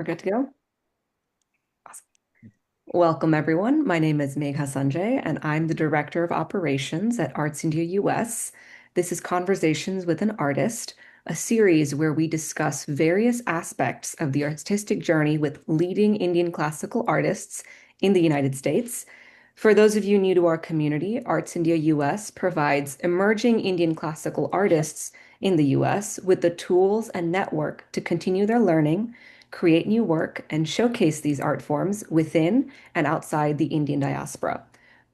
good to go? Awesome. Welcome, everyone. My name is Megha Sanjay, and I'm the Director of Operations at Arts India US. This is Conversations with an Artist, a series where we discuss various aspects of the artistic journey with leading Indian classical artists in the United States. For those of you new to our community, Arts India US provides emerging Indian classical artists in the US with the tools and network to continue their learning, create new work, and showcase these art forms within and outside the Indian diaspora.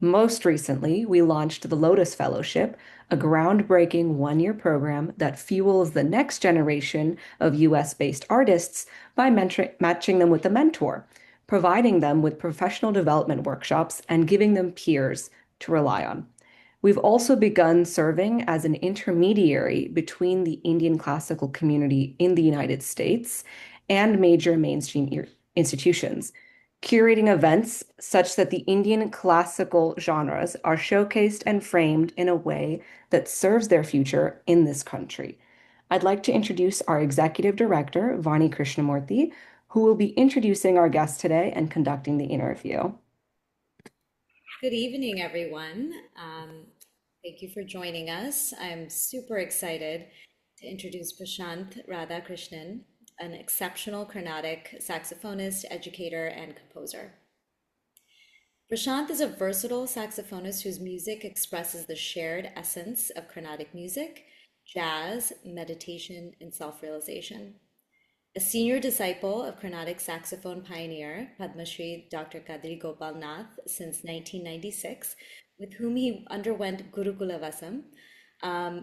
Most recently, we launched the Lotus Fellowship, a groundbreaking one-year program that fuels the next generation of US-based artists by matching them with a mentor, providing them with professional development workshops, and giving them peers to rely on. We've also begun serving as an intermediary between the Indian classical community in the United States and major mainstream institutions, curating events such that the Indian classical genres are showcased and framed in a way that serves their future in this country. I'd like to introduce our Executive Director, Vani Krishnamurthy, who will be introducing our guest today and conducting the interview. Good evening, everyone. Thank you for joining us. I'm super excited to introduce Prasant Radhakrishnan, an exceptional Carnatic saxophonist, educator, and composer. Prashant is a versatile saxophonist whose music expresses the shared essence of Carnatic music, jazz, meditation, and self-realization. A senior disciple of Carnatic saxophone pioneer Padma Shri Dr. Kadri Gopal Nath since 1996, with whom he underwent Gurukula Vasam,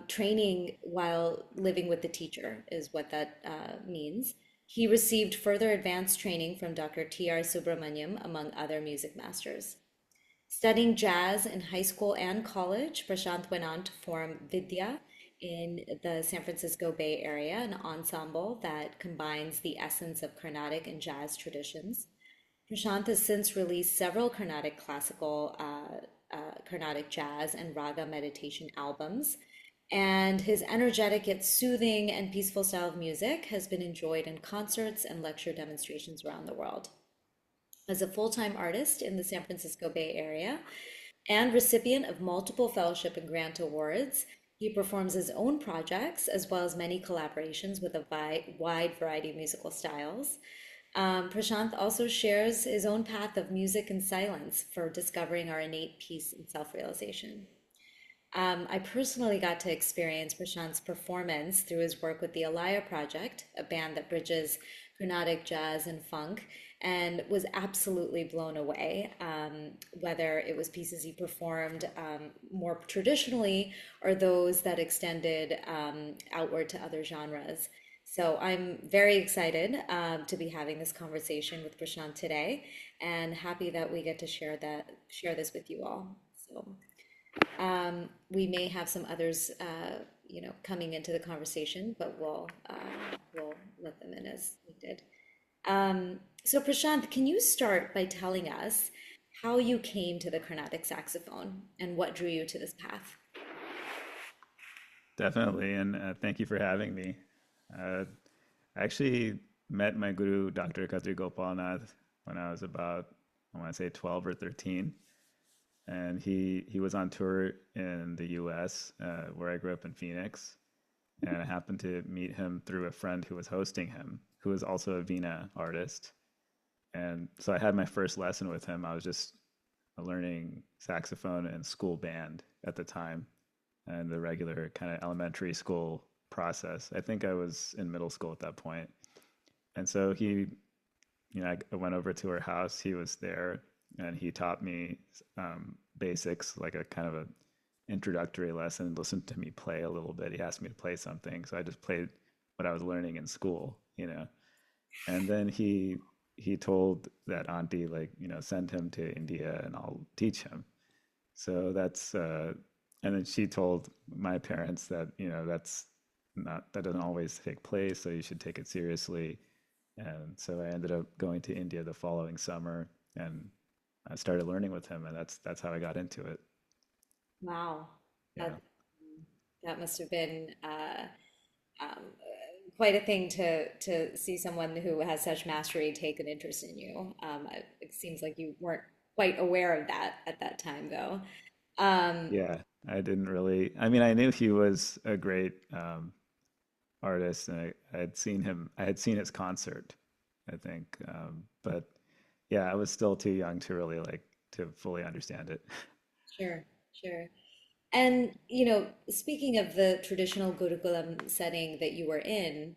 training while living with the teacher, is what that means. He received further advanced training from Dr. T.R. Subramaniam, among other music masters. Studying jazz in high school and college, Prashant went on to form Vidya in the San Francisco Bay Area, an ensemble that combines the essence of Carnatic and jazz traditions. Prashant has since released several Carnatic classical, Carnatic jazz, and raga meditation albums. And his energetic yet soothing and peaceful style of music has been enjoyed in concerts and lecture demonstrations around the world. As a full-time artist in the San Francisco Bay Area and recipient of multiple fellowship and grant awards, he performs his own projects as well as many collaborations with a wide variety of musical styles. Prashant also shares his own path of music and silence for discovering our innate peace and self-realization. I personally got to experience Prashant's performance through his work with the Alaya Project, a band that bridges Carnatic jazz and funk, and was absolutely blown away, whether it was pieces he performed more traditionally or those that extended outward to other genres. So I'm very excited to be having this conversation with Prashant today, and happy that we get to share this with you all. So we may have some others, coming into the conversation, but we'll let them in as we did. So Prashant, can you start by telling us how you came to the Carnatic saxophone and what drew you to this path? Definitely, and thank you for having me. Uh, I actually met my guru, Dr. Khatri Gopalnath, when I was about, I want to say 12 or 13. And he was on tour in the US, where I grew up in Phoenix. And I happened to meet him through a friend who was hosting him, who was also a Veena artist. And so I had my first lesson with him. I was just learning saxophone in school band at the time, and the regular kind of elementary school process. I think I was in middle school at that point. And so I went over to her house. He was there, and he taught me basics, like a kind of a introductory lesson. Listened to me play a little bit. He asked me to play something, so I just played what I was learning in school. And then he told that auntie, like, send him to India and I'll teach him. So and then she told my parents that, that doesn't always take place, so you should take it seriously. And so I ended up going to India the following summer, and I started learning with him, and that's how I got into it. Wow, Yeah. that that must have been um, quite a thing to see someone who has such mastery take an interest in you. It seems like you weren't quite aware of that at that time, though. Um, Yeah, I didn't really. I mean, I knew he was a great artist, and I had seen him. I had seen his concert, I think. But yeah, I was still too young to really like to fully understand it. sure, sure. And, speaking of the traditional Gurukulam setting that you were in,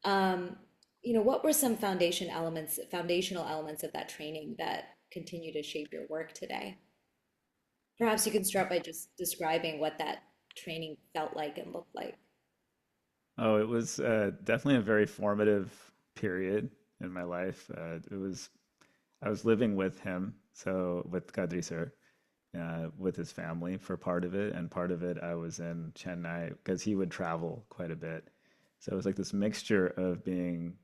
um, what were some foundational elements of that training that continue to shape your work today? Perhaps you can start by just describing what that training felt like and looked like. Oh, it was definitely a very formative period in my life. It was I was living with him, so with Kadri sir, with his family for part of it, and part of it I was in Chennai because he would travel quite a bit. So it was like this mixture of being,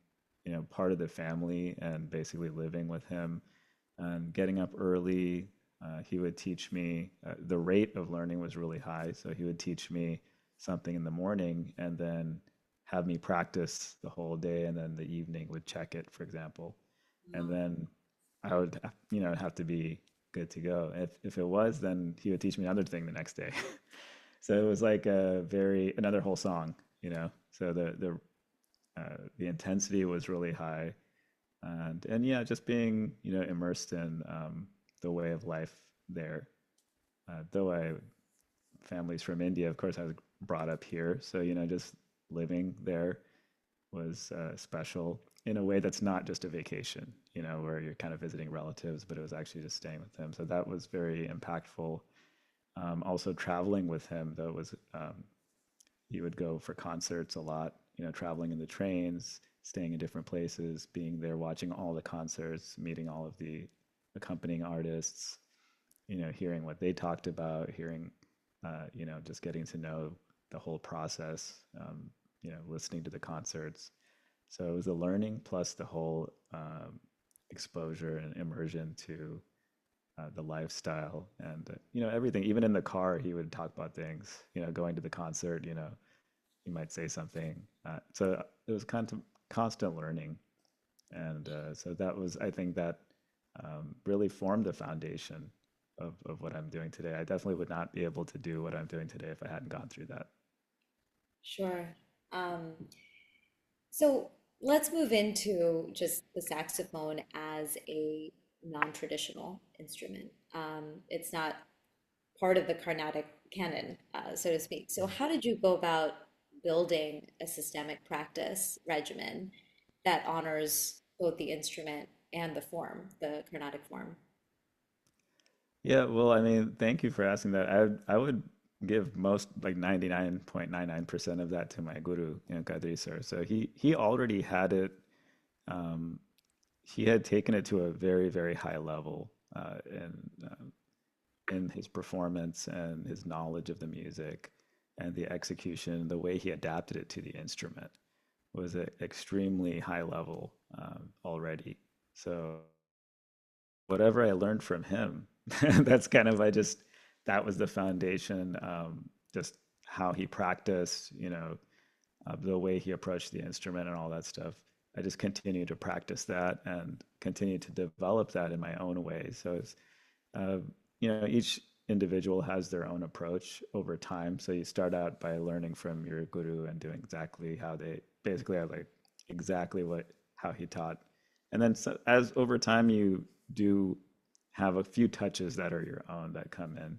part of the family and basically living with him and getting up early. He would teach me, the rate of learning was really high. So he would teach me something in the morning and then have me practice the whole day. And then the evening would check it, for example. And Wow. then I would, have to be good to go. If it was, then he would teach me another thing the next day. So it was like another whole song, you know. So the intensity was really high, and yeah, just being immersed in the way of life there. Though I family's from India, of course I was brought up here, so just living there was special in a way that's not just a vacation, where you're kind of visiting relatives, but it was actually just staying with them. So that was very impactful. Also traveling with him, though, was he would go for concerts a lot, traveling in the trains, staying in different places, being there, watching all the concerts, meeting all of the accompanying artists, hearing what they talked about, hearing, just getting to know the whole process, listening to the concerts. So it was the learning plus the whole exposure and immersion to the lifestyle and everything. Even in the car, he would talk about things. Going to the concert, he might say something. So it was constant learning, and so that was, I think, that really formed the foundation of what I'm doing today. I definitely would not be able to do what I'm doing today if I hadn't gone through that. Sure. Um, so let's move into just the saxophone as a non-traditional instrument. It's not part of the Carnatic canon, so to speak. So, how did you go about building a systemic practice regimen that honors both the instrument and the form, the Carnatic form? Yeah, well, I mean, thank you for asking that. I would give most, like 99.99% of that to my guru, Kadri sir. So he already had it. Um, he had taken it to a very, very high level in his performance and his knowledge of the music and the execution. The way he adapted it to the instrument was at extremely high level already. So whatever I learned from him, that's kind of, that was the foundation. Just how he practiced, the way he approached the instrument and all that stuff. I just continued to practice that and continue to develop that in my own way. So it's, uh, each individual has their own approach over time. So you start out by learning from your guru and doing exactly how they basically are, like exactly how he taught. And then so, as over time you do have a few touches that are your own that come in.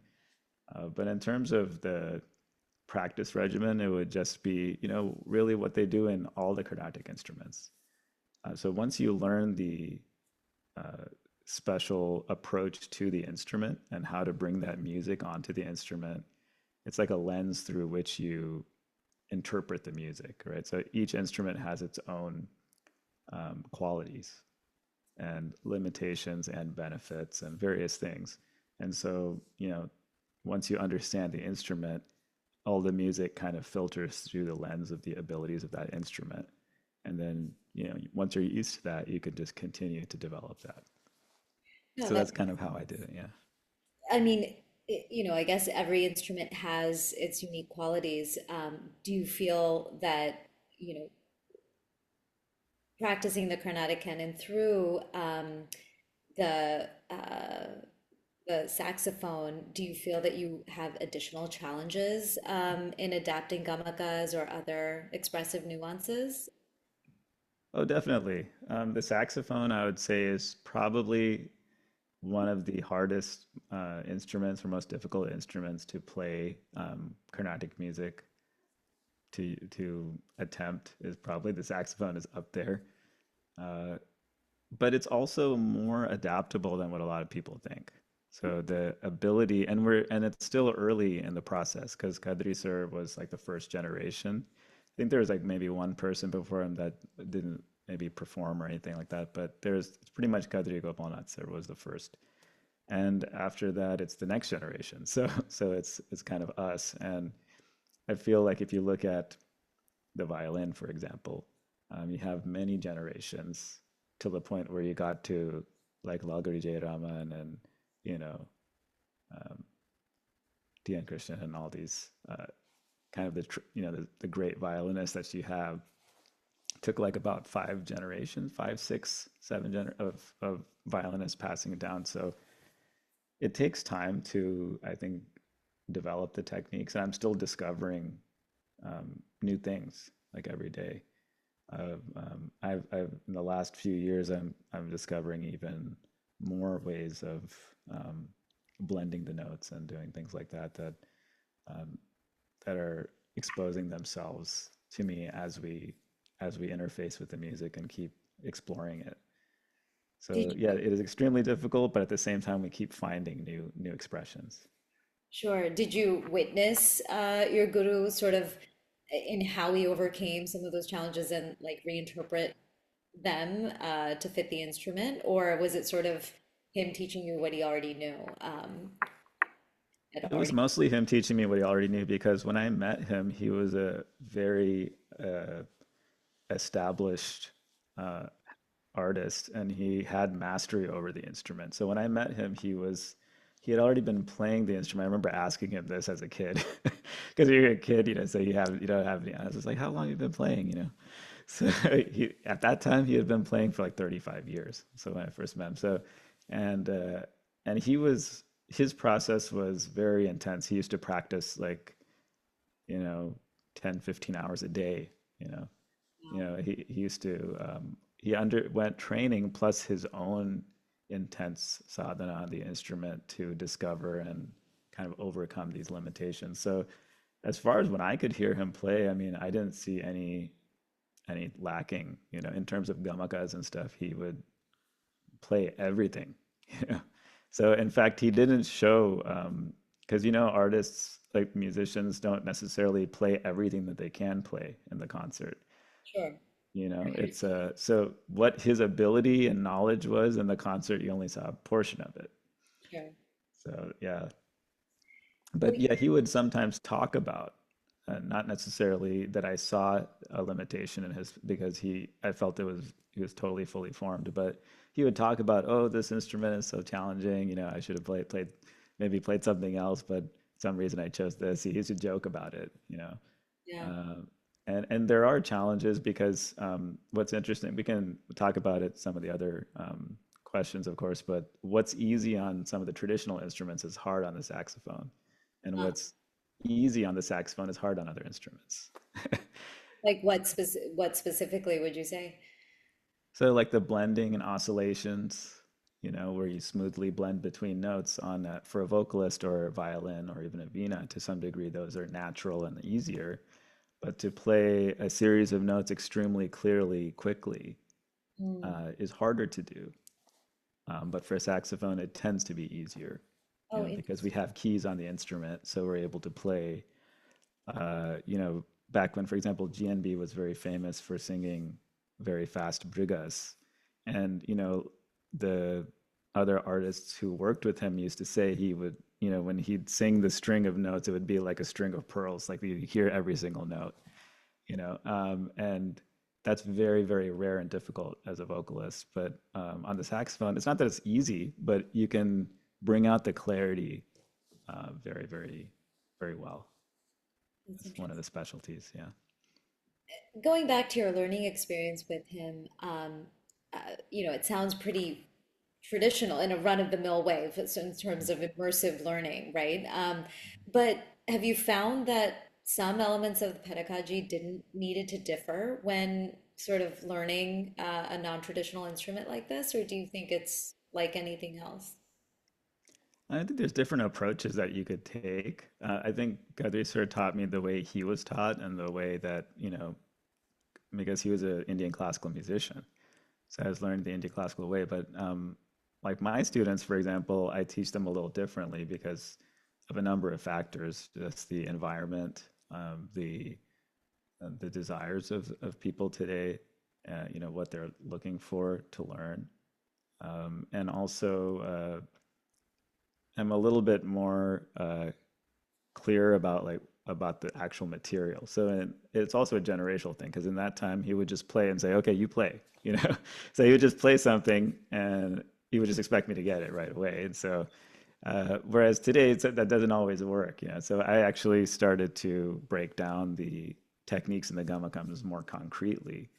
But in terms of the practice regimen, it would just be, really what they do in all the Carnatic instruments. So once you learn the uh, special approach to the instrument and how to bring that music onto the instrument, it's like a lens through which you interpret the music, right? So each instrument has its own qualities and limitations and benefits and various things. And so, once you understand the instrument, all the music kind of filters through the lens of the abilities of that instrument. And then, once you're used to that, you can just continue to develop that. No, So that that's kind of how I did it. Yeah. I mean, I guess every instrument has its unique qualities. Do you feel that, you know, practicing the Carnatic canon through the the saxophone, do you feel that you have additional challenges in adapting gamakas or other expressive nuances? Oh, definitely. The saxophone, I would say, is probably one of the hardest instruments or most difficult instruments to play Carnatic music to attempt is probably the saxophone is up there. Uh, but it's also more adaptable than what a lot of people think. So the ability, and it's still early in the process because Kadri sir was like the first generation. I think there was like maybe one person before him that didn't maybe perform or anything like that, but there's it's pretty much Kadri Gopalnath sir was the first. And after that, it's the next generation. So it's kind of us. And I feel like if you look at the violin, for example, you have many generations to the point where you got to like Lalguri Jayaraman and you know um, Dian Krishnan and all these kind of the great violinists that you have took like about five generations, five, six, of violinists passing it down. So it takes time to, I think, develop the techniques. And I'm still discovering new things like every day. I've in the last few years, I'm discovering even more ways of blending the notes and doing things like that um, that are exposing themselves to me as we interface with the music and keep exploring it. Did So yeah, it is extremely difficult, but at the same time, we keep finding new expressions. Sure. Did you witness your guru sort of in how he overcame some of those challenges and like reinterpret them to fit the instrument? Or was it sort of him teaching you what he already knew? Had It was already. mostly him teaching me what he already knew because when I met him, he was a very established uh, artist and he had mastery over the instrument. So when I met him, he had already been playing the instrument. I remember asking him this as a kid because you're a kid, so you don't have any. I was just like, how long have you been playing? So at that time he had been playing for like 35 years. So when I first met him, and uh, and his process was very intense. He used to practice like you know 10, 15 hours a day. You know, he used to he underwent training plus his own intense sadhana on the instrument to discover and kind of overcome these limitations. So as far as when I could hear him play, I mean, I didn't see any lacking, in terms of gamakas and stuff. He would play everything. you know. So in fact, he didn't show because artists like musicians don't necessarily play everything that they can play in the concert. Sure. It's so what his ability and knowledge was in the concert, you only saw a portion of it. Sure. So yeah, but Well, yeah, he would sometimes talk about not necessarily that I saw a limitation in his because I felt he was totally fully formed, but he would talk about, oh, this instrument is so challenging, I should have maybe played something else, but for some reason I chose this. He used to joke about it. yeah. Um, and there are challenges because what's interesting, we can talk about it, some of the other questions, of course, but what's easy on some of the traditional instruments is hard on the saxophone. And Uh, what's easy on the saxophone is hard on other instruments. like what specifically would you say? So, like the blending and oscillations, where you smoothly blend between notes for a vocalist or a violin or even a vina, to some degree, those are natural and easier. But to play a series of notes extremely clearly, quickly, Hmm. is harder to do. But for a saxophone, it tends to be easier, Oh, because we interesting. have keys on the instrument, so we're able to play. Back when, for example, GNB was very famous for singing very fast brigas, and the other artists who worked with him used to say he would, when he'd sing the string of notes, it would be like a string of pearls, like you hear every single note. And that's very, very rare and difficult as a vocalist. But on the saxophone, it's not that it's easy, but you can bring out the clarity very, very, very well. That's It's one of interesting. the specialties. Yeah. Going back to your learning experience with him, it sounds pretty traditional in a run-of-the-mill way, so in terms of immersive learning, right? But have you found that some elements of the pedagogy didn't needed to differ when sort of learning a non-traditional instrument like this, or do you think it's like anything else? I think there's different approaches that you could take. I think Gadri sir taught me the way he was taught and the way that, because he was an Indian classical musician. So I was learning the Indian classical way. But like my students, for example, I teach them a little differently because of a number of factors, just the environment, the desires of people today, what they're looking for to learn. And also, I'm a little bit more clear about about the actual material. So it's also a generational thing because in that time he would just play and say, "Okay, you play," you know. So he would just play something and he would just expect me to get it right away. And so, whereas today that doesn't always work, you know. So I actually started to break down the techniques and the gamakams more concretely.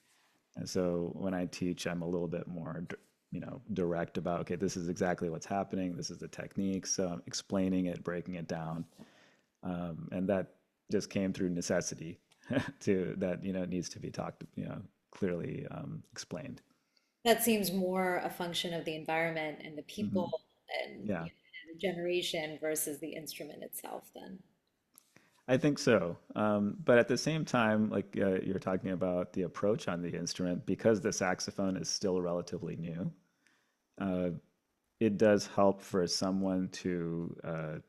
And so when I teach, I'm a little bit more, direct about, okay, this is exactly what's happening. This is the technique. So I'm explaining it, breaking it down. And that just came through necessity to that, needs to be talked, clearly explained. That seems more a function of the environment and the Hmm. people and Yeah, the generation versus the instrument itself, then. I think so. But at the same time, like you're talking about the approach on the instrument, because the saxophone is still relatively new, uh, it does help for someone to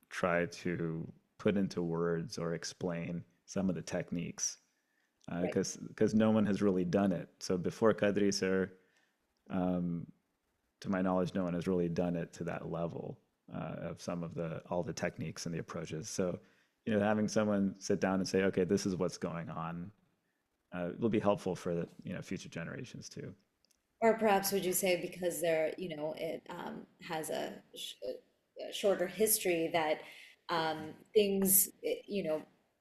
try to put into words or explain some of the techniques Right. because no one has really done it. So before Kadri sir, um, to my knowledge, no one has really done it to that level of some of the all the techniques and the approaches. So, having someone sit down and say, okay, this is what's going on, will be helpful for the future generations too. Or perhaps would you say because it has a shorter history that things,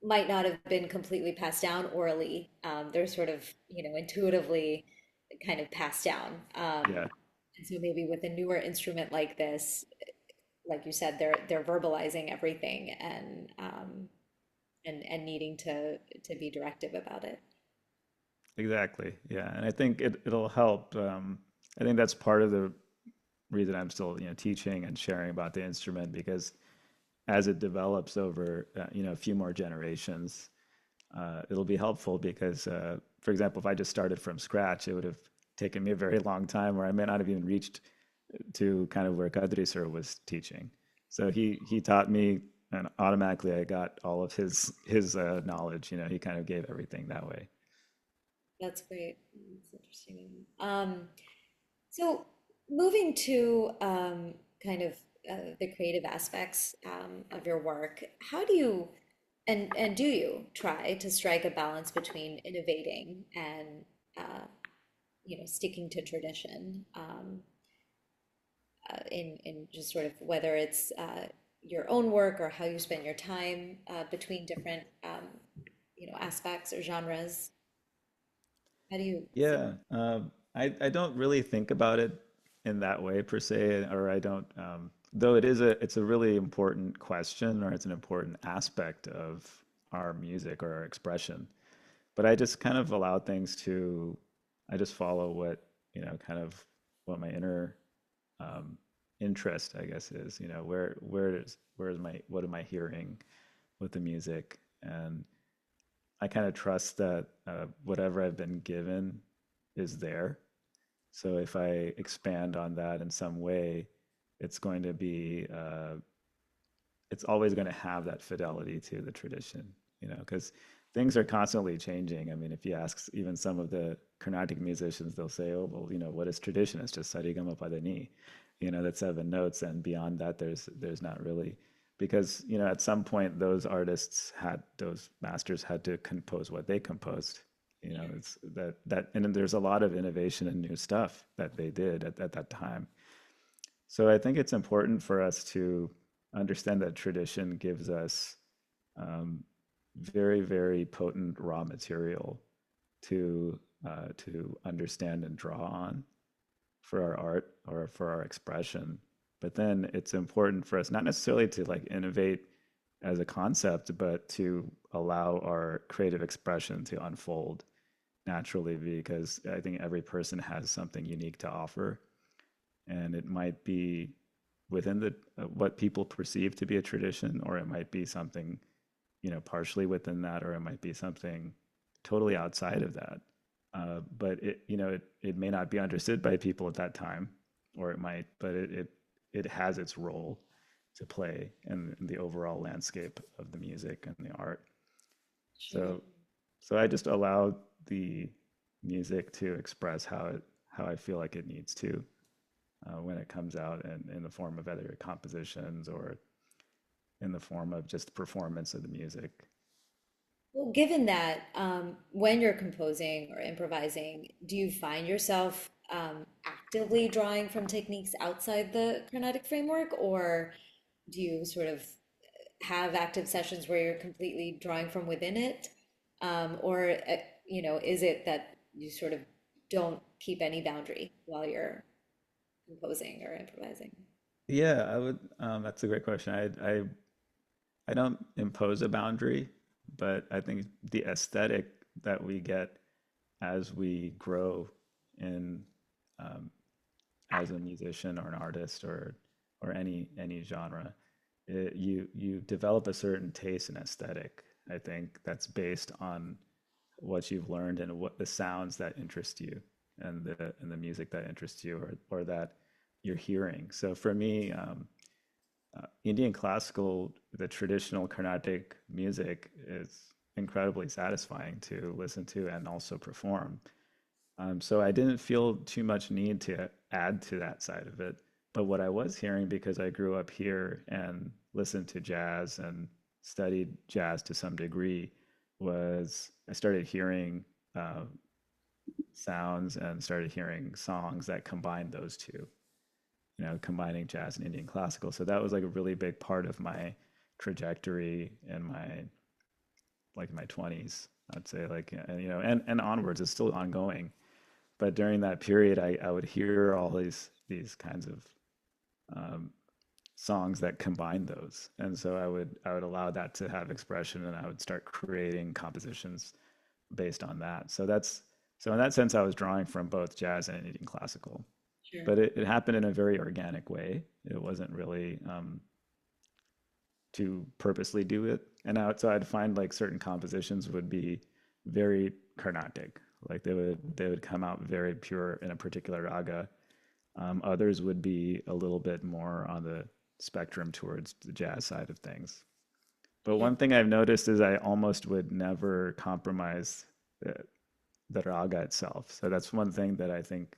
might not have been completely passed down orally. They're sort of, intuitively kind of passed down. Yeah, And so maybe with a newer instrument like this, like you said, they're verbalizing everything and needing to be directive about it. exactly. Yeah, and I think it'll help. I think that's part of the reason I'm still teaching and sharing about the instrument because as it develops over a few more generations, it'll be helpful because, for example, if I just started from scratch, it would have taken me a very long time, or I may not have even reached to kind of where Kadri sir was teaching. So he taught me, and automatically I got all of his knowledge. He kind of gave everything that way. That's great. That's interesting. So moving to kind of the creative aspects of your work, how do you and do you try to strike a balance between innovating and sticking to tradition in just sort of whether it's your own work or how you spend your time between different aspects or genres? How do you see? Yeah, I don't really think about it in that way per se, or I don't. Though it's a really important question, or it's an important aspect of our music or our expression. But I just kind of allow things to. I just follow what kind of what my inner um, interest, I guess, is. Where is my what am I hearing with the music, and I kind of trust that whatever I've been given is there. So if I expand on that in some way, it's going to be, it's always going to have that fidelity to the tradition, because things are constantly changing. I mean, if you ask even some of the Carnatic musicians, they'll say, oh, well, what is tradition? It's just sarigama padani, that's 7 notes. And beyond that, there's not really, because, at some point those masters had to compose what they composed. It's and then there's a lot of innovation and new stuff that they did at that time. So I think it's important for us to understand that tradition gives us, um, very, very potent raw material to understand and draw on for our art or for our expression. But then it's important for us not necessarily to like innovate as a concept, but to allow our creative expression to unfold naturally, because I think every person has something unique to offer, and it might be within the what people perceive to be a tradition, or it might be something, partially within that, or it might be something totally outside of that. But it may not be understood by people at that time, or it might, but it has its role to play in the overall landscape of the music and the art. Sure. So so I just allow the music to express how I feel like it needs to when it comes out in the form of either compositions or in the form of just performance of the music. Well, given that, when you're composing or improvising, do you find yourself actively drawing from techniques outside the Carnatic framework, or do you sort of have active sessions where you're completely drawing from within it? Or, is it that you sort of don't keep any boundary while you're composing or improvising? Yeah, I would. That's a great question. I don't impose a boundary, but I think the aesthetic that we get as we grow in um, as a musician or an artist or any genre, you develop a certain taste and aesthetic. I think that's based on what you've learned and what the sounds that interest you and the music that interests you or that you're hearing. So for me, Indian classical, the traditional Carnatic music is incredibly satisfying to listen to and also perform. So I didn't feel too much need to add to that side of it. But what I was hearing, because I grew up here and listened to jazz and studied jazz to some degree, was I started hearing uh, sounds and started hearing songs that combined those two, combining jazz and Indian classical. So that was like a really big part of my trajectory in my 20s. I'd say like and onwards it's still ongoing. But during that period, I would hear all these kinds of um, songs that combine those, and so I would allow that to have expression, and I would start creating compositions based on that. So in that sense, I was drawing from both jazz and Indian classical, Sure. but it happened in a very organic way. It wasn't really to purposely do it. And so I'd find like certain compositions would be very Carnatic, like they would come out very pure in a particular raga. Others would be a little bit more on the spectrum towards the jazz side of things. But Sure. one thing I've noticed is I almost would never compromise the, the raga itself. So that's one thing that I think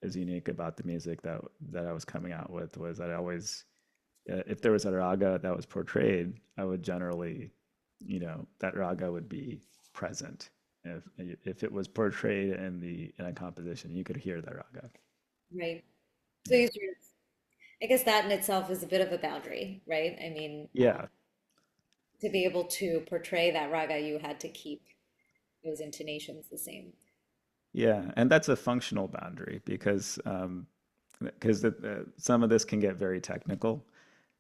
is unique about the music that I was coming out with, was that I always, if there was a raga that was portrayed, I would generally, that raga would be present. If it was portrayed in a composition, you could hear the raga. Right. So Yeah. you sort of, I guess that in itself is a bit of a boundary, right? I mean, Yeah. to be able to portray that raga, you had to keep those intonations the same. Yeah, and that's a functional boundary because some of this can get very technical.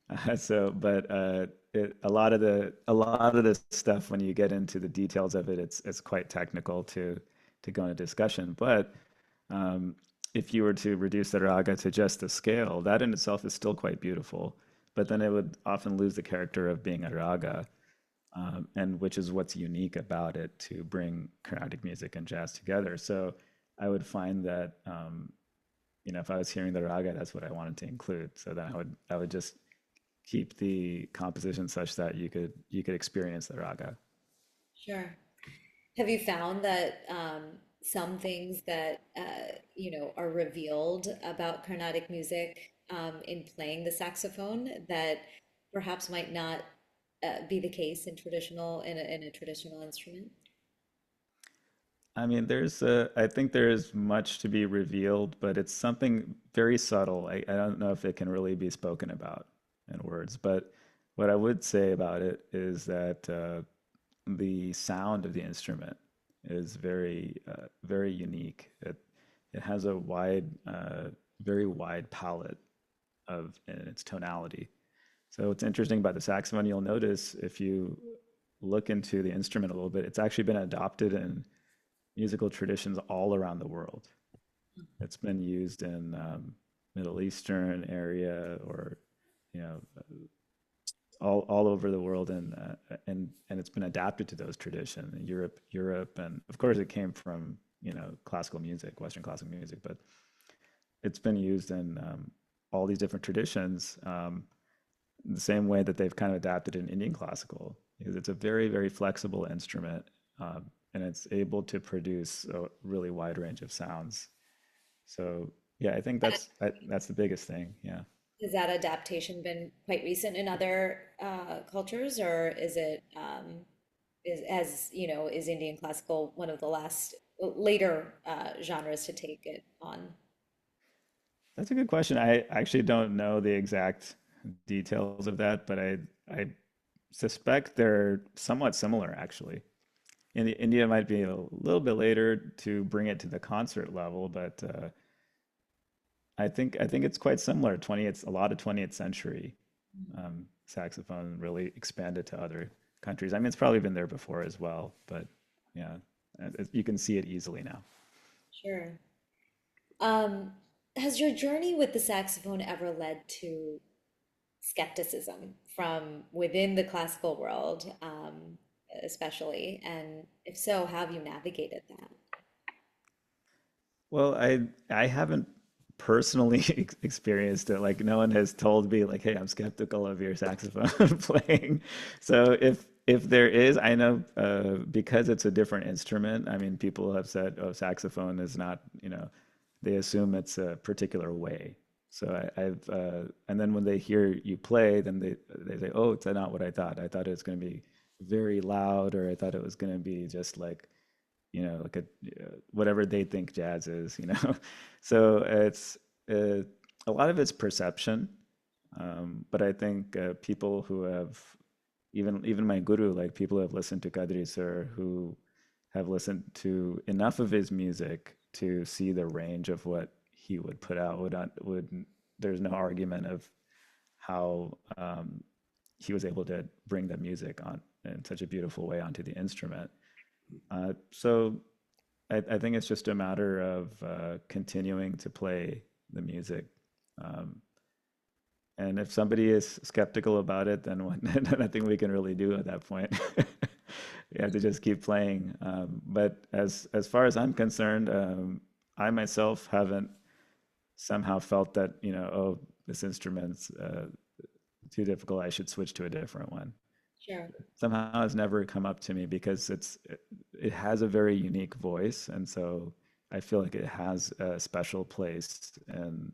But a lot of the stuff when you get into the details of it, it's quite technical to go into discussion. But um, if you were to reduce the raga to just the scale, that in itself is still quite beautiful. But then it would often lose the character of being a raga, and which is what's unique about it to bring Carnatic music and jazz together. So I would find that if I was hearing the raga, that's what I wanted to include. So then I would just keep the composition such that you could experience the raga. Sure. Have you found that some things that are revealed about Carnatic music in playing the saxophone that perhaps might not be the case in a traditional instrument? I mean, I think there is much to be revealed, but it's something very subtle. I don't know if it can really be spoken about in words, but what I would say about it is that the sound of the instrument is very unique. It has a very wide palette of in its tonality. So what's interesting about the saxophone, you'll notice if you look into the instrument a little bit, it's actually been adopted in musical traditions all around the world. It's been used in Middle Eastern area or you know all over the world, and it's been adapted to those traditions in Europe, and of course it came from classical music, Western classical music, but it's been used in all these different traditions, the same way that they've kind of adapted in Indian classical, because it's a very flexible instrument, and it's able to produce a really wide range of sounds. So yeah, I think that's the biggest thing. Yeah. Has that adaptation been quite recent in other cultures, or is it is Indian classical one of the last later genres to take it on? That's a good question. I actually don't know the exact details of that, but I suspect they're somewhat similar actually. India might be a little bit later to bring it to the concert level, but I think it's quite similar. 20th, a lot of 20th century saxophone really expanded to other countries. I mean, it's probably been there before as well, but yeah, you can see it easily now. Sure. Um, has your journey with the saxophone ever led to skepticism from within the classical world, especially? And if so, how have you navigated that? Well, I haven't personally experienced it. Like no one has told me like, "Hey, I'm skeptical of your saxophone playing." So if there is, I know because it's a different instrument. I mean, people have said, "Oh, saxophone is not," they assume it's a particular way. So I've and then when they hear you play, then they say, "Oh, it's not what I thought. I thought it was going to be very loud, or I thought it was going to be just like whatever they think jazz is." So it's uh, a lot of it's perception, but I think people who have even my guru, like people who have listened to Kadri sir, who have listened to enough of his music to see the range of what he would put out would there's no argument of how he was able to bring the music on in such a beautiful way onto the instrument. So I think it's just a matter of continuing to play the music. Um, and if somebody is skeptical about it, then nothing we can really do at that point. You have to just keep playing. But as far as I'm concerned, I myself haven't somehow felt that oh, this instrument's too difficult. I should switch to a different one. Sure. Somehow has never come up to me because it has a very unique voice, and so I feel like it has a special place, and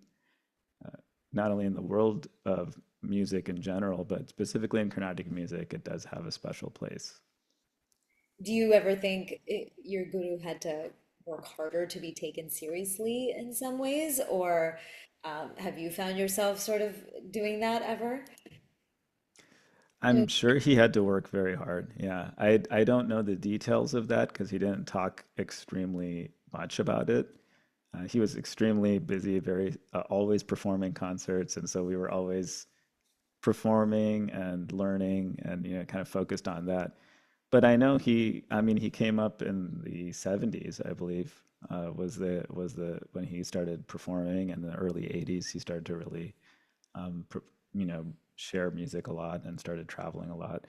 not only in the world of music in general, but specifically in Carnatic music, it does have a special place. Do you ever think your guru had to work harder to be taken seriously in some ways, or have you found yourself sort of doing that ever? I'm sure he had to work very hard. Yeah, I don't know the details of that because he didn't talk extremely much about it. He was extremely busy, very always performing concerts, and so we were always performing and learning, and kind of focused on that. But I know I mean, he came up in the 70s, I believe, was the when he started performing, and in the early 80s he started to really um, pr- you know, share music a lot and started traveling a lot.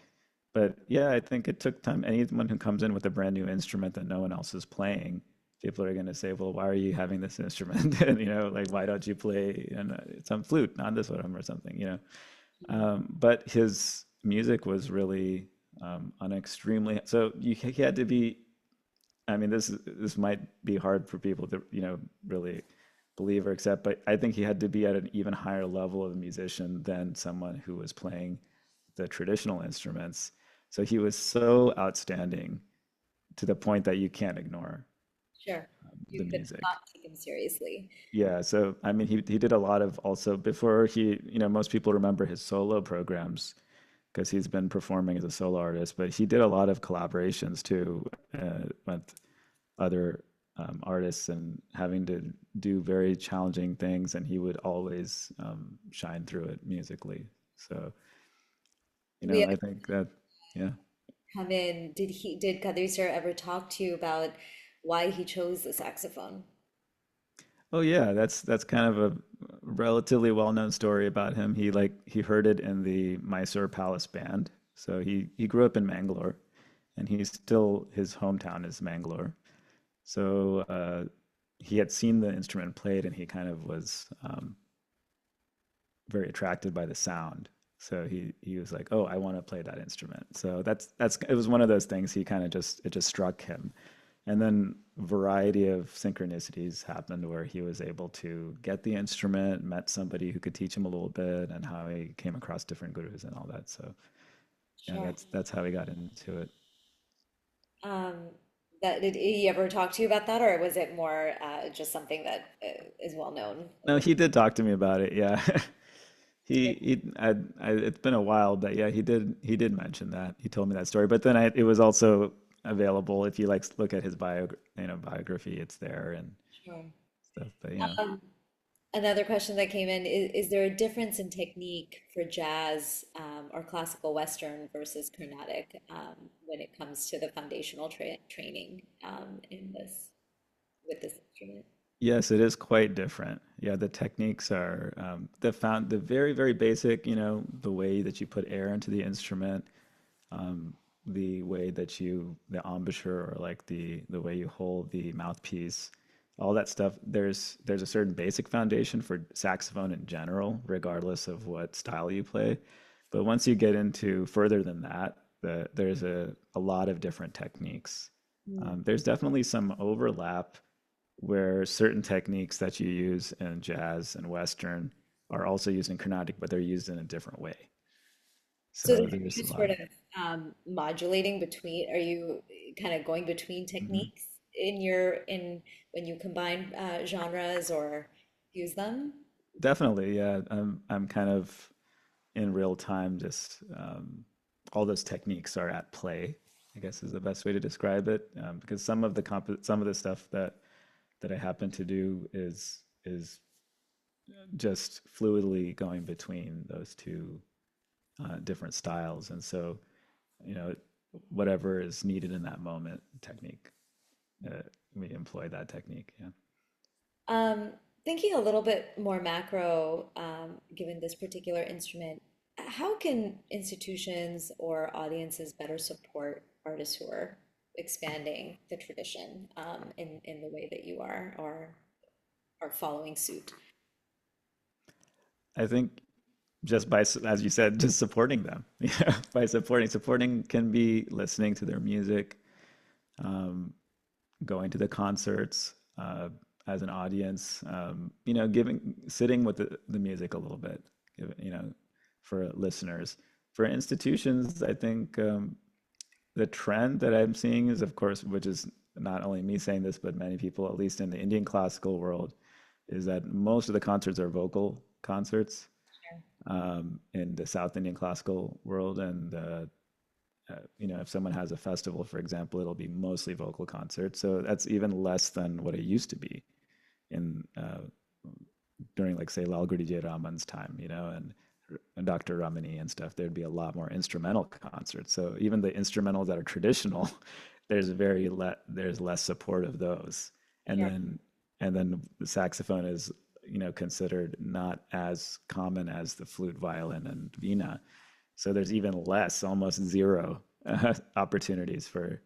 But yeah, I think it took time. Anyone who comes in with a brand new instrument that no one else is playing, people are going to say, "Well, why are you having this instrument?" And like, why don't you play some flute on this one or something? But his music was really on extremely. So he had to be. I mean, this might be hard for people to really believe or accept, but I think he had to be at an even higher level of musician than someone who was playing the traditional instruments. So he was so outstanding to the point that you can't ignore Sure. the You could music. not take him seriously. Yeah, so I mean, he did a lot of also before most people remember his solo programs. because he's been performing as a solo artist, but he did a lot of collaborations too with other artists and having to do very challenging things, and he would always shine through it musically. So, We I think that, yeah. come in. Did Kadir sir ever talk to you about why he chose the saxophone? Oh yeah, that's kind of a relatively well-known story about him. He heard it in the Mysore Palace Band. So he grew up in Mangalore, and his hometown is Mangalore. So he had seen the instrument played, and he kind of was very attracted by the sound. So he was like, "Oh, I want to play that instrument." So that's it was one of those things. He kind of just it just struck him, and then a variety of synchronicities happened where he was able to get the instrument, met somebody who could teach him a little bit, and how he came across different gurus and all that. So yeah, Sure. that's how he got into it. Um, that did he ever talk to you about that, or was it more just something that is well known? No, he did talk to me about it. Yeah. It's been a while, but yeah, he did mention that. He told me that story, but then it was also available if you like look at his biography, it's there and Sure. stuff. But yeah, Um, Another question that came in is there a difference in technique for jazz or classical Western versus Carnatic when it comes to the foundational training in this with this instrument? yes, it is quite different. Yeah, the techniques are the very very basic. The way that you put air into the instrument, um, the way that the embouchure or like the way you hold the mouthpiece, all that stuff. There's a certain basic foundation for saxophone in general, regardless of what style you play. But once you get into further than that, there's a lot of different techniques. Mm. There's definitely some overlap where certain techniques that you use in jazz and Western are also used in Carnatic, but they're used in a different way. So So are there's you a lot sort of. of modulating between, are you kind of going between Mhm. techniques in when you combine genres or use them? Definitely, yeah. I'm kind of in real time, just all those techniques are at play, I guess is the best way to describe it. Because some of the stuff that I happen to do is just fluidly going between those two different styles, and so you know whatever is needed in that moment, technique. Uh, we employ that technique. Yeah. Um, Thinking a little bit more macro, given this particular instrument, how can institutions or audiences better support artists who are expanding the tradition in the way that you are are following suit? I think just by, as you said, just supporting them. Yeah, by supporting can be listening to their music, um, going to the concerts as an audience, giving sitting with the music a little bit, for listeners. For institutions, I think the trend that I'm seeing is, of course, which is not only me saying this, but many people, at least in the Indian classical world, is that most of the concerts are vocal concerts in the South Indian classical world. And if someone has a festival, for example, it'll be mostly vocal concerts. So that's even less than what it used to be in during, like, say, Lal Gurudji Raman's time, and Dr. Ramani and stuff. There'd be a lot more instrumental concerts. So even the instrumentals that are traditional, there's less support of those. And Sure. then the saxophone is considered not as common as the flute, violin, and vina. So there's even less, almost zero opportunities for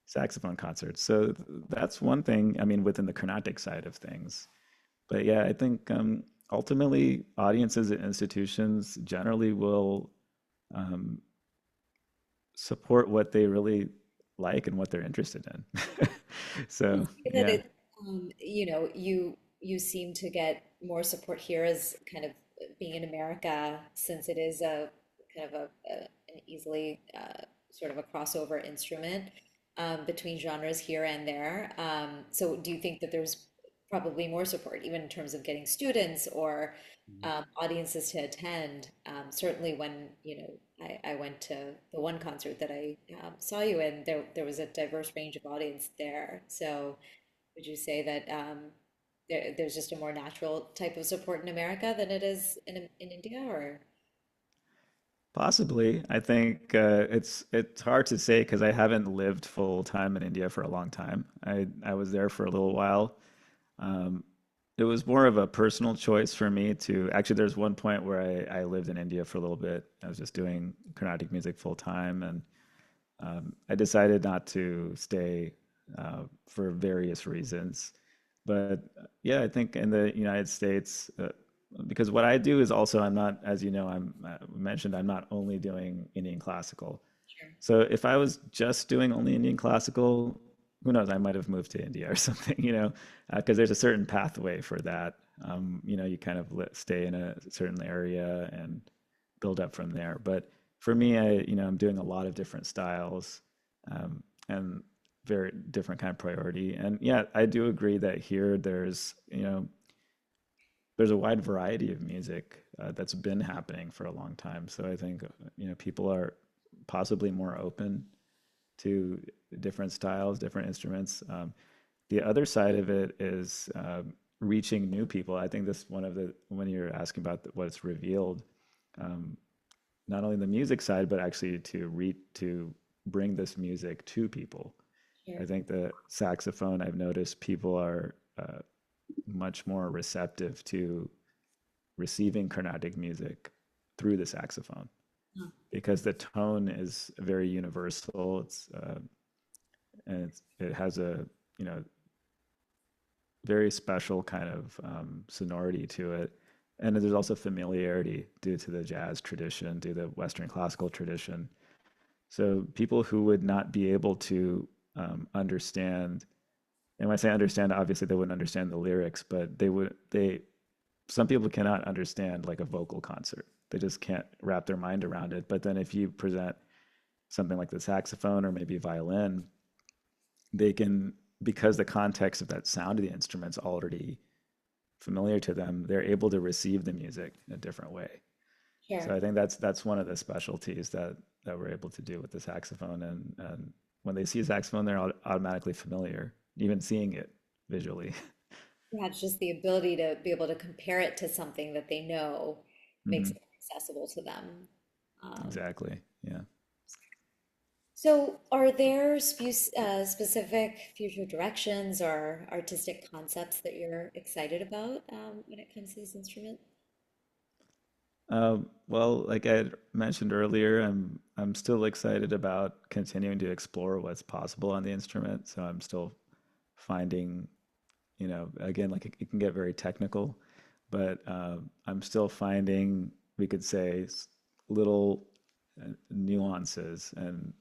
saxophone concerts. So that's one thing, I mean, within the Carnatic side of things. But yeah, I think ultimately audiences at institutions generally will um, support what they really like and what they're interested in. Would So say that yeah. you seem to get more support here as kind of being in America, since it is a kind of an easily sort of a crossover instrument between genres here and there. So do you think that there's probably more support, even in terms of getting students or audiences to attend. Certainly, when I went to the one concert that I saw you in, there was a diverse range of audience there. So, would you say that there's just a more natural type of support in America than it is in India, or? Possibly. I think it's hard to say because I haven't lived full time in India for a long time. I was there for a little while. Um, it was more of a personal choice for me to actually. There's one point where I lived in India for a little bit. I was just doing Carnatic music full time, and I decided not to stay for various reasons. But yeah, I think in the United States, because what I do is also I'm not, as you know, I'm mentioned, I'm not only doing Indian classical. Sure. So if I was just doing only Indian classical, who knows? I might have moved to India or something, because there's a certain pathway for that. You kind of stay in a certain area and build up from there. But for me, I'm doing a lot of different styles, and very different kind of priority. And yeah, I do agree that here there's a wide variety of music that's been happening for a long time. So I think people are possibly more open to different styles, different instruments. The other side of it is reaching new people. I think this one of the when you're asking about what's revealed, um, not only the music side, but actually to bring this music to people. I Sure. think the saxophone, I've noticed people are much more receptive to receiving Carnatic music through the saxophone Huh. because the tone is very universal. It has a you know very special kind of sonority to it, and there's also familiarity due to the jazz tradition, due to the Western classical tradition. So people who would not be able to understand, and when I say understand, obviously they wouldn't understand the lyrics, but they some people cannot understand like a vocal concert. They just can't wrap their mind around it. But then if you present something like the saxophone or maybe violin, they can, because the context of that sound of the instrument's already familiar to them, they're able to receive the music in a different way. So Sure. I think that's one of the specialties that we're able to do with the saxophone. And when they see a saxophone, they're automatically familiar, even seeing it visually. Yeah, it's just the ability to be able to compare it to something that they know makes Hmm. it accessible to them. Um, Exactly. Yeah. so, are there specific future directions or artistic concepts that you're excited about when it comes to this instrument? Well, like I mentioned earlier, I'm still excited about continuing to explore what's possible on the instrument. So I'm still finding, again, like it can get very technical, but I'm still finding, we could say, little nuances and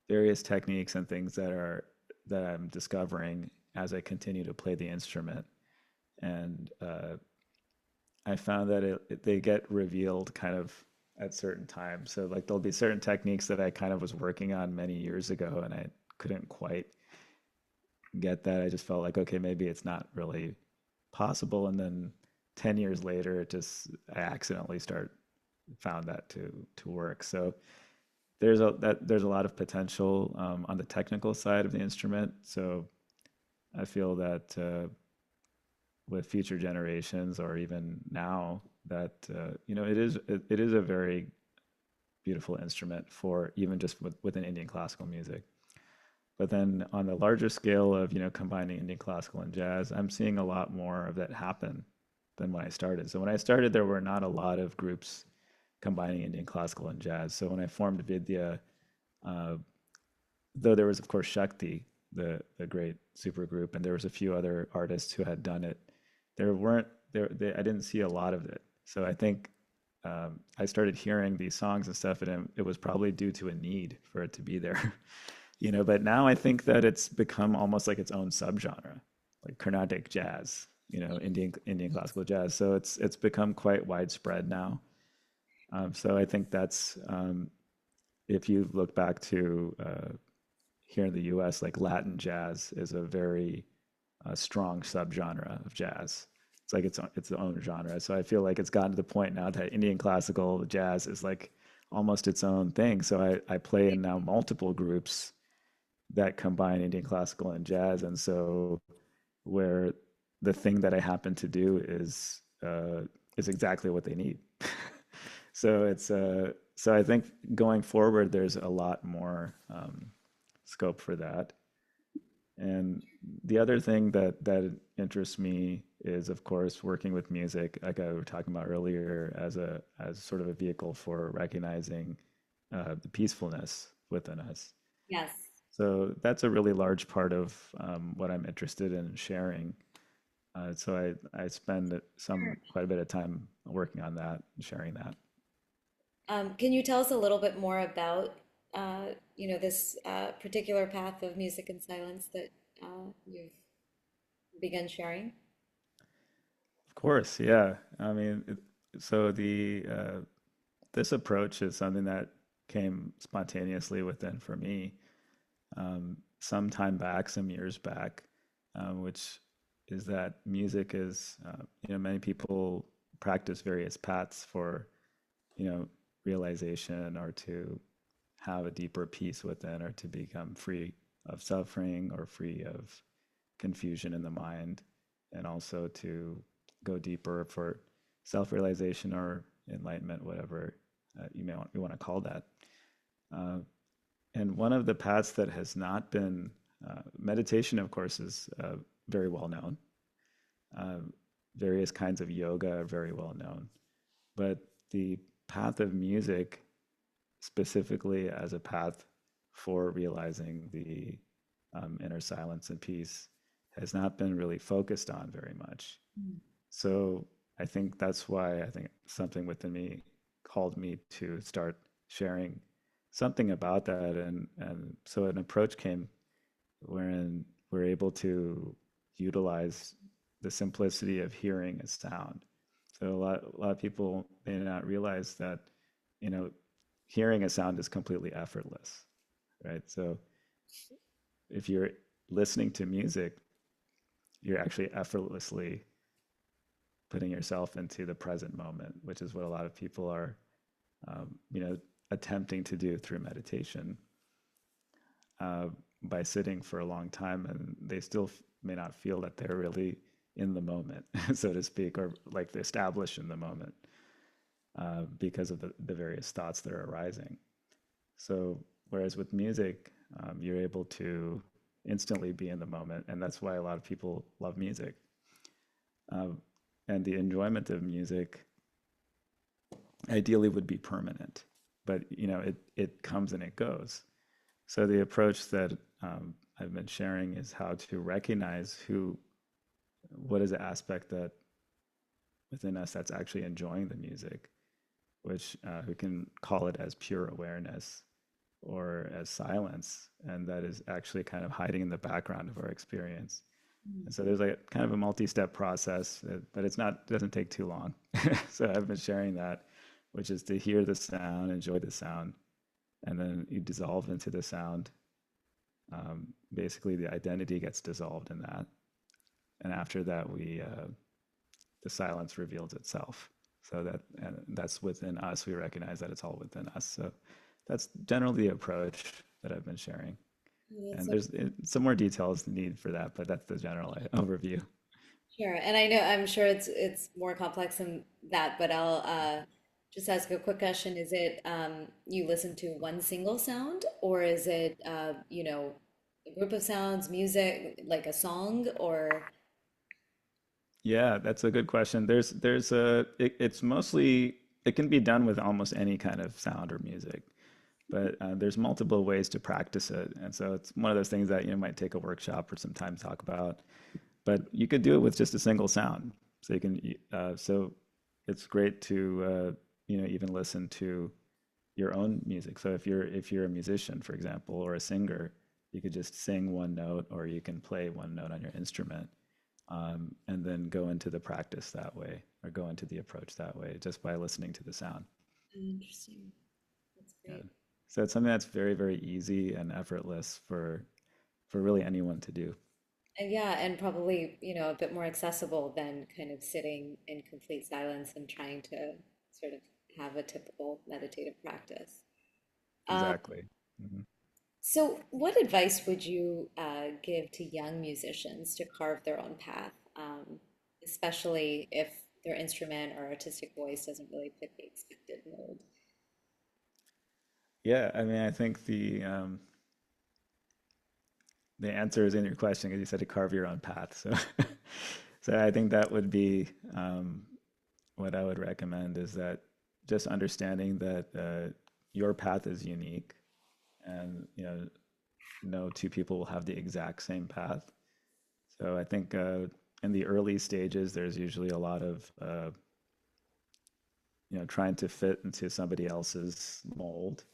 various techniques and things that I'm discovering as I continue to play the instrument. And I found that they get revealed kind of at certain times. So like there'll be certain techniques that I kind of was working on many years ago, and I couldn't quite get that. I just felt like, okay, maybe it's not really possible. And then 10 years later, I accidentally found that to work. So there's a lot of potential on the technical side of the instrument. So I feel that with future generations or even now that it is a very beautiful instrument for even just within Indian classical music. But then on the larger scale of combining Indian classical and jazz, I'm seeing a lot more of that happen than when I started. So when I started, there were not a lot of groups combining Indian classical and jazz. So when I formed Vidya, uh, though there was of course Shakti, the great super group, and there was a few other artists who had done it. There weren't there. I didn't see a lot of it. So I think I started hearing these songs and stuff, and it was probably due to a need for it to be there. But now I think that it's become almost like its own subgenre, like Carnatic jazz, Indian classical jazz. So it's become quite widespread now. So I think that's if you look back to here in the U.S., like Latin jazz is a very a strong subgenre of jazz. It's like its own genre. So I feel like it's gotten to the point now that Indian classical jazz is like almost its own thing. So I play in now multiple groups that combine Indian classical and jazz, and so where the thing that I happen to do is exactly what they need. So so I think going forward, there's a lot more scope for that. And the other thing that interests me is, of course, working with music, like I were talking about earlier, as sort of a vehicle for recognizing the peacefulness within us. Yes. So that's a really large part of what I'm interested in sharing. So I spend Sure. quite a bit of time working on that and sharing that. Can you tell us a little bit more about, this particular path of music and silence that you've begun sharing? Of course, yeah. I mean, so the this approach is something that came spontaneously within for me some time back, some years back, which is that music is, many people practice various paths for, you know, realization or to have a deeper peace within or to become free of suffering or free of confusion in the mind, and also to go deeper for self-realization or enlightenment, whatever you want to call that. Uh, and one of the paths that has not been meditation, of course, is very well known. Uh, Various kinds of yoga are very well known, but the path of music, specifically as a path for realizing the inner silence and peace, has not been really focused on very much. So I think that's why I think something within me called me to start sharing something about that. And so an approach came wherein we're able to utilize the simplicity of hearing a sound. So a lot of people may not realize that, you know, hearing a sound is completely effortless, right? So if you're listening to music, you're actually effortlessly putting yourself into the present moment, which is what a lot of people are, you know, attempting to do through meditation uh, by sitting for a long time, and they still may not feel that they're really in the moment, so to speak, or like established in the moment because of the various thoughts that are arising. So, whereas with music, you're able to instantly be in the moment, and that's why a lot of people love music. Um, and the enjoyment of music ideally would be permanent, but it comes and it goes. So the approach that I've been sharing is how to recognize what is the aspect that within us that's actually enjoying the music, which we can call it as pure awareness or as silence, and that is actually kind of hiding in the background of our experience. And so there's like kind of a multi-step process, but it doesn't take too long. So I've been sharing that, which is to hear the sound, enjoy the sound, and then you dissolve into the sound. Basically, the identity gets dissolved in that, and after that, the silence reveals itself. So that's within us. We recognize that it's all within us. So that's generally the approach that I've been sharing. That's And so there's some more details needed for that, but that's the general overview. sure. And I know I'm sure it's more complex than that, but I'll just ask a quick question. Is it you listen to one single sound, or is it a group of sounds, music, like a song, or Yeah, that's a good question. It's mostly, it can be done with almost any kind of sound or music, but there's multiple ways to practice it. And so it's one of those things that, might take a workshop or some time to talk about, but you could do it with just a single sound. So so it's great to, even listen to your own music. So if you're a musician, for example, or a singer, you could just sing one note, or you can play one note on your instrument, and then go into the practice that way, or go into the approach that way, just by listening to the sound. interesting. That's Yeah. great. So it's something that's very, very easy and effortless for really anyone to do. And yeah, and probably, a bit more accessible than kind of sitting in complete silence and trying to sort of have a typical meditative practice. Um, Exactly. Mm-hmm. so, what advice would you give to young musicians to carve their own path, especially if their instrument or artistic voice doesn't really fit the expected mold? Yeah, I mean, I think the answer is in your question because you said to carve your own path. So, so I think that would be what I would recommend is that just understanding that your path is unique, and no two people will have the exact same path. So I think in the early stages, there's usually a lot of trying to fit into somebody else's mold,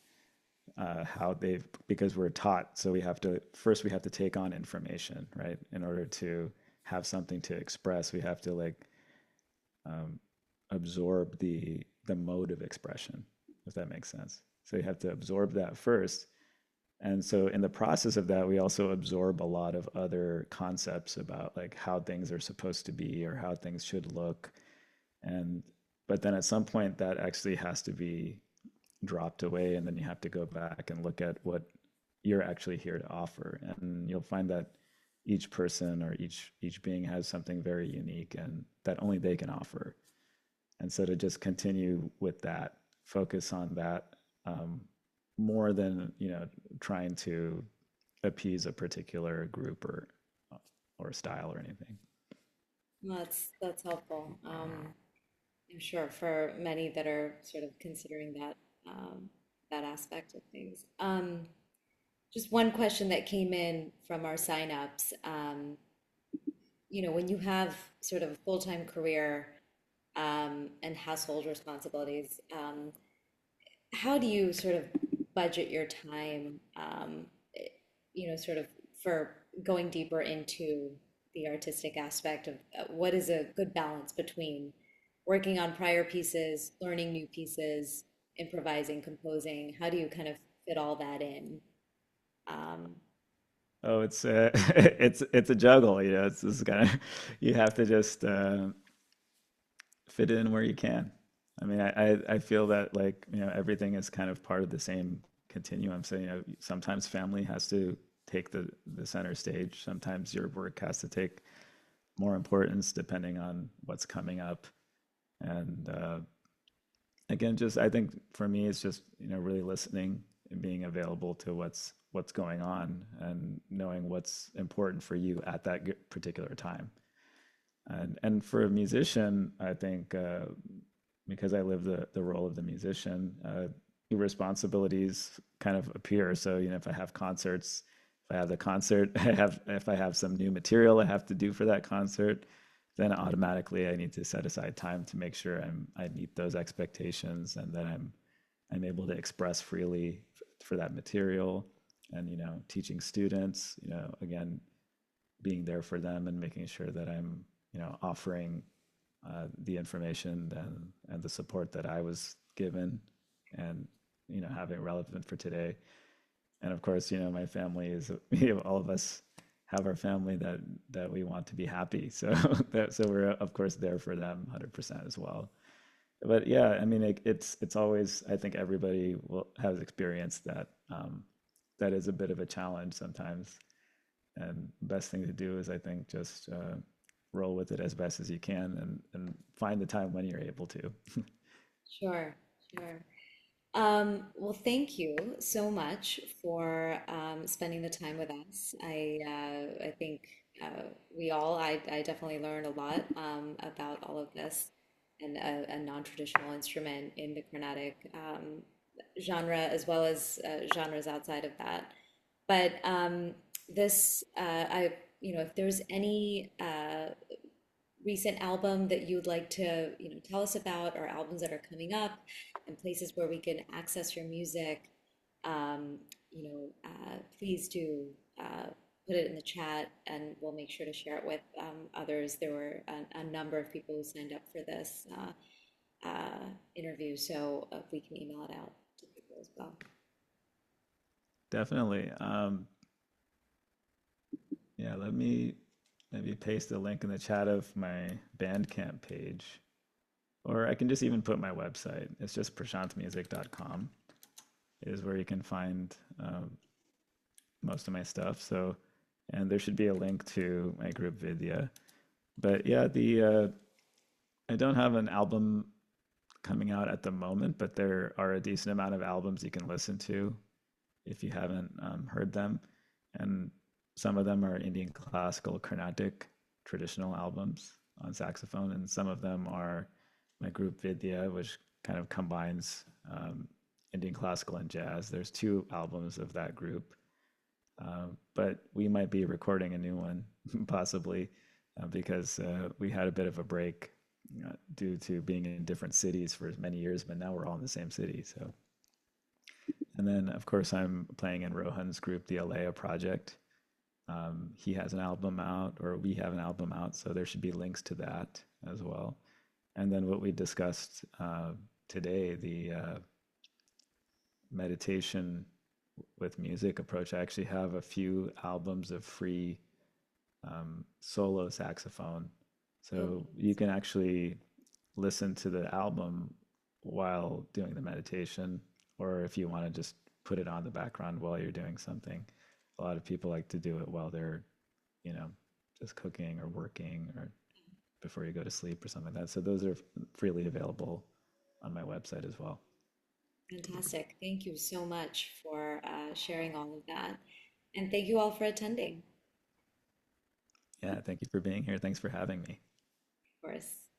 how they've because we're taught, so we have to take on information, right? In order to have something to express, we have to like um, absorb the mode of expression, if that makes sense. So you have to absorb that first. And so in the process of that, we also absorb a lot of other concepts about like how things are supposed to be or how things should look. And but then at some point that actually has to be dropped away, and then you have to go back and look at what you're actually here to offer. And you'll find that each person or each being has something very unique and that only they can offer. And so to just continue with that, focus on that, um, more than trying to appease a particular group or style or anything. Well, that's helpful. I'm sure for many that are sort of considering that aspect of things. Just one question that came in from our signups. When you have sort of a full-time career and household responsibilities, how do you sort of budget your time, sort of for going deeper into the artistic aspect of what is a good balance between working on prior pieces, learning new pieces, improvising, composing? How do you kind of fit all that in? Um, Oh, it's it's a juggle, It's this kind of you have to just fit in where you can. I mean, I feel that like everything is kind of part of the same continuum. So sometimes family has to take the center stage. Sometimes your work has to take more importance depending on what's coming up. And again, just I think for me, it's just really listening and being available to what's going on and knowing what's important for you at that particular time. And for a musician, I think because I live the role of the musician, responsibilities kind of appear. So if I have concerts, if I have the concert, if I have some new material I have to do for that concert, then automatically I need to set aside time to make sure I meet those expectations and that I'm able to express freely for that material. And teaching students, again, being there for them and making sure that I'm offering the information and the support that I was given, and have it relevant for today. And of course, my family is all of us have our family that we want to be happy. So so we're of course there for them 100% as well. But yeah, I mean it's always, I think everybody will has experienced that that is a bit of a challenge sometimes. And best thing to do is I think just roll with it as best as you can, and find the time when you're able to. sure, sure. Well, thank you so much for spending the time with us. I think I definitely learned a lot about all of this and a non-traditional instrument in the Carnatic genre as well as genres outside of that. But if there's any recent album that you'd like to, tell us about, or albums that are coming up, and places where we can access your music, please do put it in the chat, and we'll make sure to share it with others. There were a number of people who signed up for this interview, so we can email it out to people as well. Definitely. Yeah, let me maybe paste a link in the chat of my Bandcamp page, or I can just even put my website. It's just prashantmusic.com is where you can find most of my stuff. So, and there should be a link to my group Vidya. But yeah, the I don't have an album coming out at the moment, but there are a decent amount of albums you can listen to if you haven't heard them. And some of them are Indian classical, Carnatic, traditional albums on saxophone, and some of them are my group Vidya, which kind of combines Indian classical and jazz. There's two albums of that group, but we might be recording a new one possibly because we had a bit of a break due to being in different cities for many years, but now we're all in the same city. So, and then of course I'm playing in Rohan's group, the Alea Project. He has an album out, or we have an album out, so there should be links to that as well. And then what we discussed today, the meditation with music approach. I actually have a few albums of free solo saxophone. Oh, So you can actually listen to the album while doing the meditation, or if you want to just put it on the background while you're doing something. A lot of people like to do it while they're, you know, just cooking or working or before you go to sleep or something like that. So those are freely available on my website as well. fantastic. Thank you so much for sharing all of that. And thank you all for attending, Yeah, thank you for being here. Thanks for having me. of course.